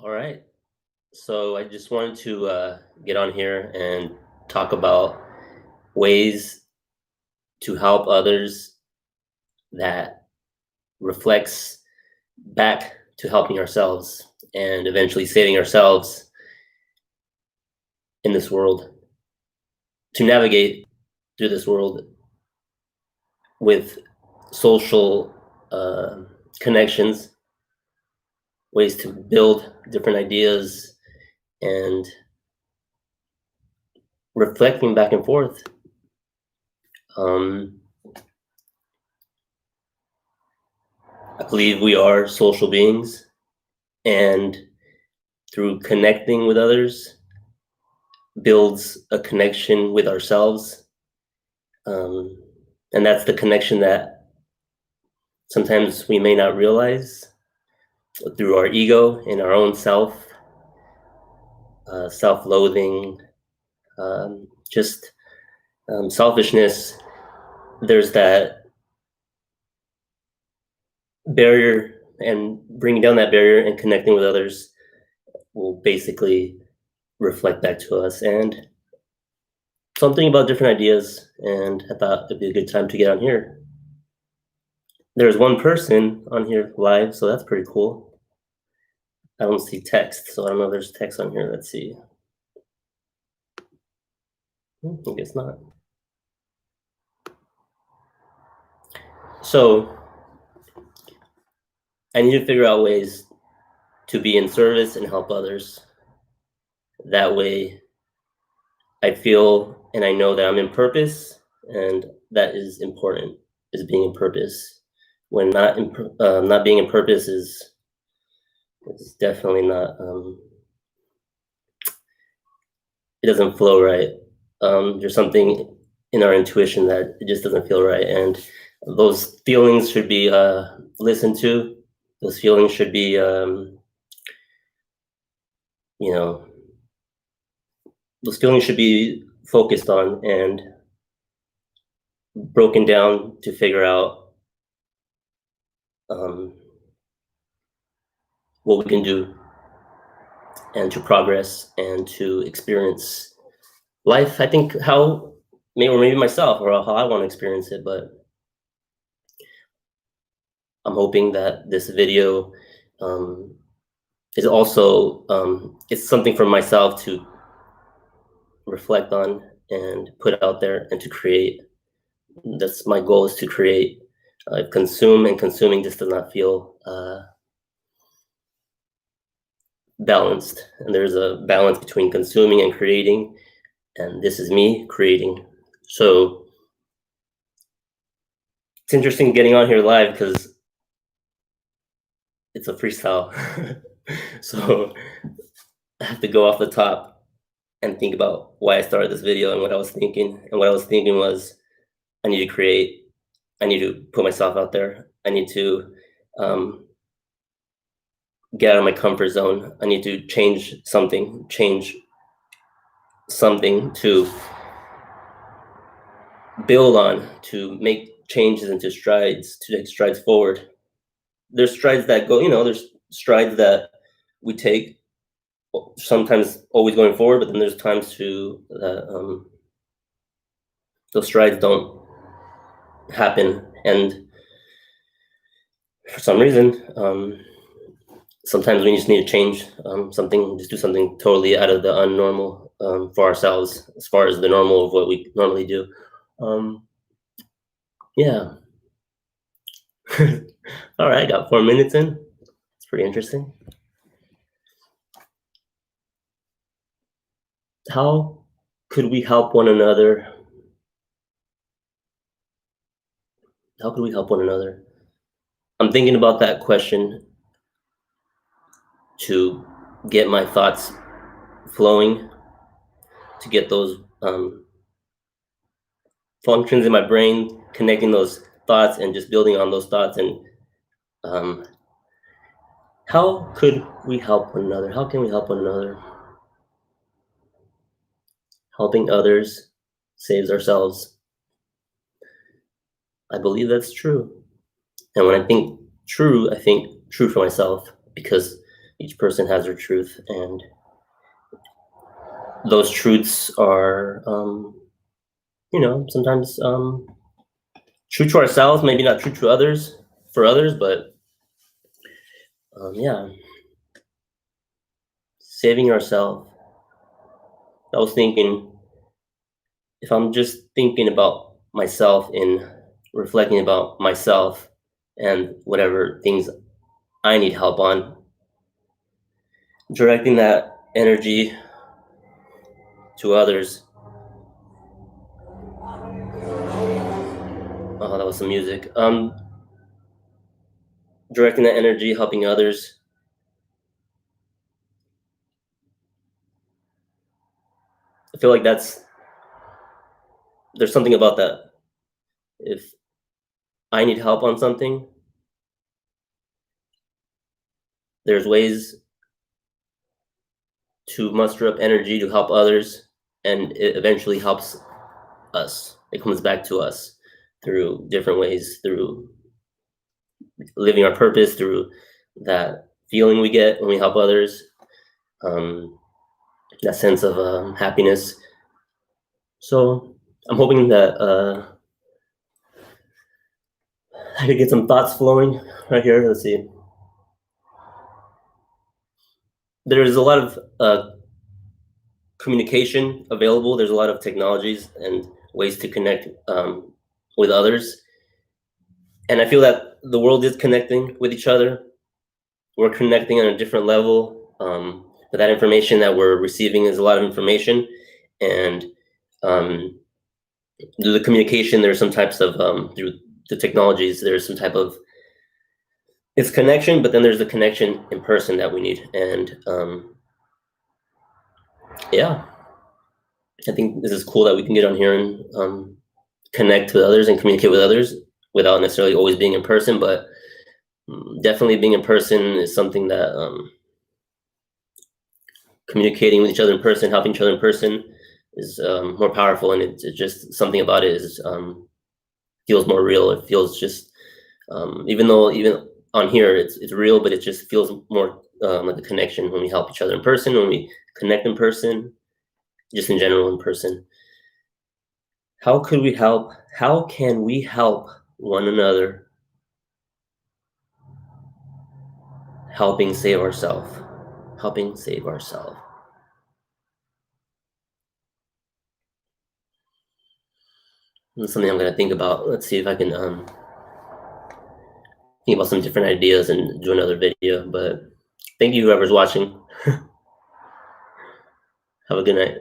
All right. So I just wanted to get on here and talk about ways to help others that reflects back to helping ourselves and eventually saving ourselves in this world to navigate through this world with social uh, connections, ways to build different ideas and reflecting back and forth. Um, I believe we are social beings, and through connecting with others, builds a connection with ourselves. Um, and that's the connection that sometimes we may not realize through our ego and our own self loathing, just selfishness. There's that barrier, and bringing down that barrier and connecting with others will basically reflect back to us. And something about different ideas, and I thought it'd be a good time to get on here. There's one person on here live, so that's pretty cool. I don't see text, so I don't know if there's text on here. Let's see. I guess not. So I need to figure out ways to be in service and help others. That way I feel and I know that I'm in purpose, and that is important, is being in purpose. When not being in purpose is definitely not, it doesn't flow right. There's something in our intuition that it just doesn't feel right, and those feelings should be listened to. Those feelings should be, you know, those feelings should be focused on and broken down to figure out um, what we can do and to progress and to experience life. I think how, maybe myself, or how I want to experience it, but I'm hoping that this video um, is also it's something for myself to reflect on and put out there and to create. That's my goal, is to create. Consume, and consuming just does not feel balanced. And there's a balance between consuming and creating, and this is me creating. So it's interesting getting on here live because it's a freestyle. So I have to go off the top and think about why I started this video and what I was thinking. And what I was thinking was, I need to create. I need to put myself out there. I need to get out of my comfort zone. I need to change something to build on, to make changes into strides, to take strides forward. There's strides that go, there's strides that we take, sometimes always going forward, but then there's times to that those strides don't happen, and for some reason, sometimes we just need to change something, just do something totally out of the unnormal for ourselves, as far as the normal of what we normally do. Yeah. All right, got 4 minutes in. It's pretty interesting. How could we help one another? How could we help one another? I'm thinking about that question to get my thoughts flowing, to get those functions in my brain, connecting those thoughts and just building on those thoughts. And how could we help one another? How can we help one another? Helping others saves ourselves. I believe that's true. And when I think true for myself, because Each person has their truth, and those truths are, sometimes true to ourselves, maybe not true to others, for others, but yeah, saving yourself. I was thinking, if I'm just thinking about myself and reflecting about myself and whatever things I need help on, directing that energy to others. Oh, that was some music. Directing that energy, helping others. I feel like there's something about that. If I need help on something, there's ways to muster up energy to help others, and it eventually helps us. It comes back to us through different ways, through living our purpose, through that feeling we get when we help others, um, that sense of happiness. So I'm hoping that I could get some thoughts flowing right here. Let's see. There's a lot of communication available. There's a lot of technologies and ways to connect with others. And I feel that the world is connecting with each other. We're connecting on a different level. But that information that we're receiving is a lot of information. And through the communication, there's some types of, through the technologies, there's some type of, it's connection, but then there's the connection in person that we need. And yeah, I think this is cool that we can get on here and connect with others and communicate with others without necessarily always being in person, but definitely being in person is something that communicating with each other in person, helping each other in person is more powerful, and it's just something about it is feels more real. It feels just even though even on here it's real, but it just feels more like a connection when we help each other in person, when we connect in person, just in general in person. How could we help? How can we help one another? Helping save ourselves. Helping save ourselves. That's something I'm gonna think about. Let's see if I can think about some different ideas and do another video. But thank you, whoever's watching. Have a good night.